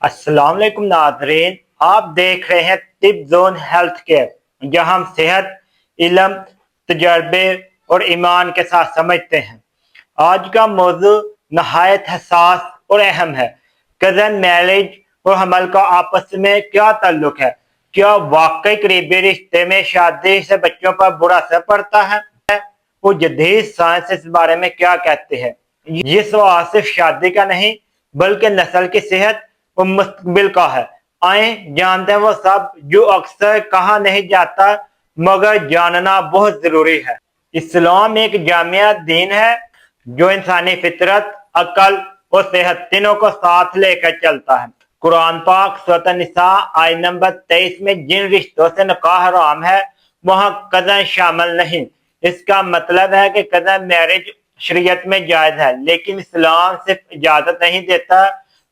अस्सलाम वालेकुम नाज़रीन, आप देख रहे हैं टिप जोन हेल्थ केयर, जहां हम सेहत, इल्म, तजर्बे और ईमान के साथ समझते हैं। आज का मौजू नहायत हसास और अहम है। कज़न मैरिज और हमल का आपस में क्या ताल्लुक है? क्या वाकई करीबी रिश्ते में शादी से बच्चों पर बुरा असर पड़ता है? वो जदीद साइंस इस बारे में क्या कहते हैं? ये सवाल सिर्फ शादी का नहीं बल्कि नस्ल की सेहत और मुस्तकबिल का है। आए जानते हैं वो सब जो अक्सर कहा नहीं जाता मगर जानना बहुत जरूरी है। इस्लाम एक जामिया दीन है जो इंसानी फितरत, अकल और सेहत तीनों को साथ लेकर चलता है। कुरान पाक सूरह निसा आयत नंबर 23 में जिन रिश्तों से निकाह हराम है वहां कज़न शामिल नहीं। इसका मतलब है कि कज़न मैरिज शरीयत में जायज है, लेकिन इस्लाम सिर्फ इजाजत नहीं देता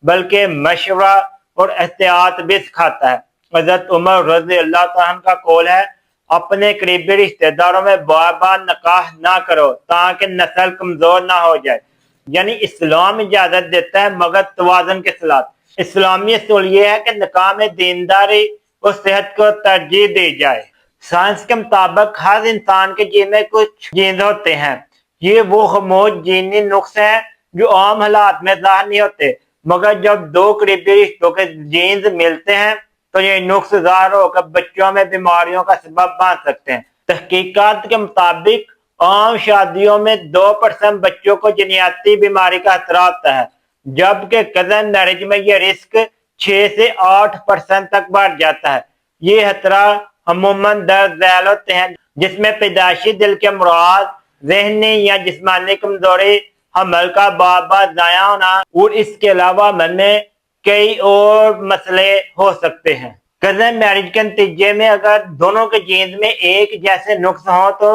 बल्कि मशवरा और एहतियात भी सिखाता है। हज़रत उमर रज़ी अल्लाह तआला अन्हु का कौल है, अपने करीबी रिश्तेदारों में बार बार निकाह ना करो ताकि नस्ल कमजोर ना हो जाए। यानी इस्लाम इजाजत देता है मगर तवाज़ुन के साथ। इस्लामी असूल ये है कि निकाह में दीनदारी और सेहत को तरजीह दी जाए। साइंस के मुताबिक हर इंसान के जीन में कुछ जीन्स होते हैं। ये वो खामोश जीनी नुक्स हैं जो आम हालात में ज़ाहिर नहीं होते, मगर जब दो करीबी रिश्तों के जीन्स मिलते हैं तो ये नुक्स ज़ाहिर होकर बच्चों में बीमारियों का सबब बन सकते हैं। तहकीकात के मुताबिक आम शादियों में 2% बच्चों को जनियाती बीमारी का खतरा होता है, जबकि कज़न मैरिज में यह रिस्क 6 से 8% तक बढ़ जाता है। ये खतरा अमूमन दर्ज झैल होते हैं जिसमें पैदाइशी दिल के अमराज, ज़हनी या जिस्मानी कमजोरी, हमल का बार बार ज़ाया होना और इसके अलावा मन में कई और मसले हो सकते हैं। कज़न मैरिज के नतीजे में अगर दोनों के जीन्स में एक जैसे नुक्स हो तो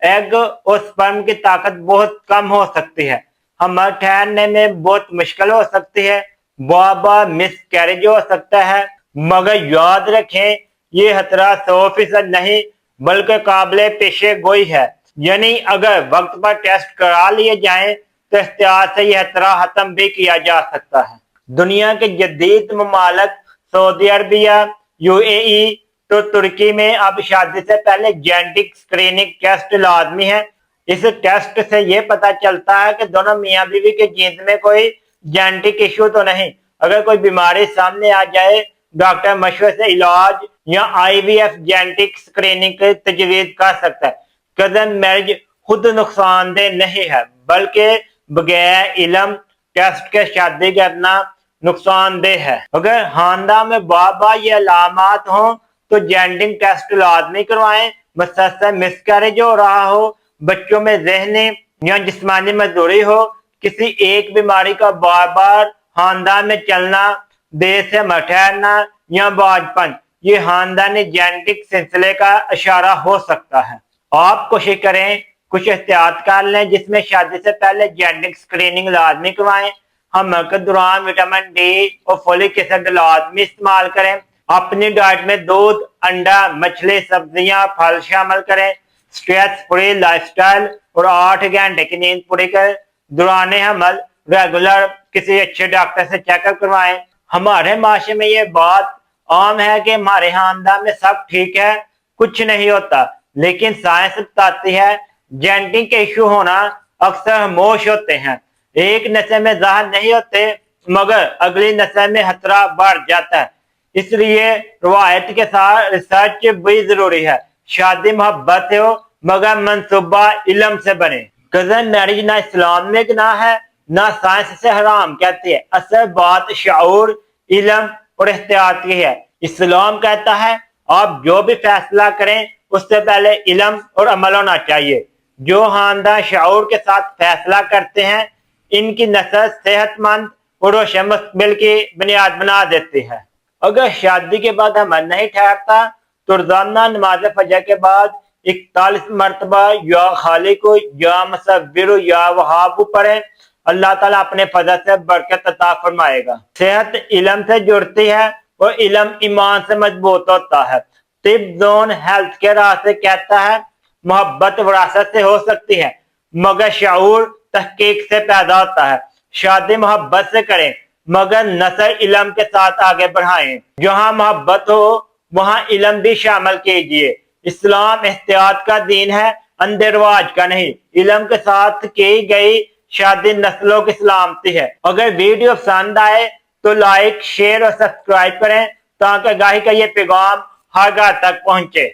एग और स्पर्म की ताकत बहुत कम हो सकती है, हमल ठहरने में बहुत मुश्किल हो सकती है, बार बार मिसकैरेज हो सकता है। मगर याद रखें ये खतरा 100% नहीं बल्कि काबिल पेशे गोई है। यानी अगर वक्त पर टेस्ट करा लिए जाएं तो एहतियात से यह खतरा खत्म भी किया जा सकता है। दुनिया के जदीद ममालिक सऊदी अरबिया, यूएई तो तुर्की में अब शादी से पहले जेनेटिक स्क्रीनिंग टेस्ट लाजमी है। इस टेस्ट से यह पता चलता है कि दोनों मियाँ बीवी के जीन्स में कोई जेनेटिक इशू तो नहीं। अगर कोई बीमारी सामने आ जाए डॉक्टर मशवरे से इलाज या आईवीएफ जेनेटिक स्क्रीनिंग की तजवीज़ कर सकता है। कज़न मैरिज खुद नुकसानदेह नहीं है बल्कि बगैर इल्म टेस्ट के शादी करना नुकसानदेह है। अगर खानदान में बार बार ये अलामात हों तो जेनेटिक टेस्ट लाजमी करवाएं। मुसलसल मिसकैरेज हो रहा हो, बच्चों में ज़हनी या जिस्मानी मजदूरी हो, किसी एक बीमारी का बार बार खानदान में चलना, देर से ठहरना या बाजपन, ये खानदानी जेनेटिक सिलसिले का इशारा हो सकता है। आप कोशिश करें कुछ एहतियात कर लें जिसमें शादी से पहले जेनेटिक स्क्रीनिंग लाजमी करवाएं। हमल के दौरान विटामिन डी और फोलिक एसिड लाजमी इस्तेमाल करें। अपनी डाइट में दूध, अंडा, मछली, सब्जियां, फल शामिल करें। स्ट्रेस फ्री लाइफस्टाइल और 8 घंटे की नींद पूरी करें। दौरान हमल रेगुलर किसी अच्छे डॉक्टर से चेकअप करवाएं। हमारे माशरे में ये बात आम है कि हमारे खानदान में सब ठीक है, कुछ नहीं होता, लेकिन साइंस बताती है जेनेटिक के इशू होना अक्सर खामोश होते हैं, एक नस्ल में ज़ाहिर नहीं होते मगर अगली नस्ल में खतरा बढ़ जाता है। इसलिए रवायत के साथ रिसर्च भी जरूरी है। शादी मोहब्बत से हो मगर मंसूबा इल्म से बने। कज़न मैरिज ना इस्लाम में गुनाह है ना साइंस से हराम कहती है। असल बात शऊर, इल्म और एहतियात की है। इस्लाम कहता है आप जो भी फैसला करें उससे पहले इल्म और अमल होना चाहिए। जो खानदान शऊर के साथ फैसला करते हैं इनकी नस्ल सेहतमंद और रोशन मुस्तकबिल की बुनियाद बना देती है। अगर शादी के बाद हमल नहीं ठहरता तो रोजाना नमाज फजर के बाद 41 मरतबा या खालिक या मुसव्विर या वहाब पढ़ें। अल्लाह ताला अपने फजल से बरकत अता फरमाएगा। सेहत इल्म से जुड़ती है और इल्म ईमान से मजबूत होता है। टिप जोन हेल्थ के राह से कहता है मोहब्बत विरासत से हो सकती है मगर शऊर तहकीक से पैदा होता है। शादी मोहब्बत से करें, मगर नस्ल इल्म के साथ आगे बढ़ाएं। जहां मोहब्बत हो वहां इल्म भी शामिल कीजिए। इस्लाम एहतियात का दीन है, अंधे रिवाज का नहीं। इल्म के साथ की गई शादी नस्लों की सलामती है। अगर वीडियो पसंद आए तो लाइक, शेयर और सब्सक्राइब करें ताकि आगाही का ये पैगाम हर घर तक पहुंचे।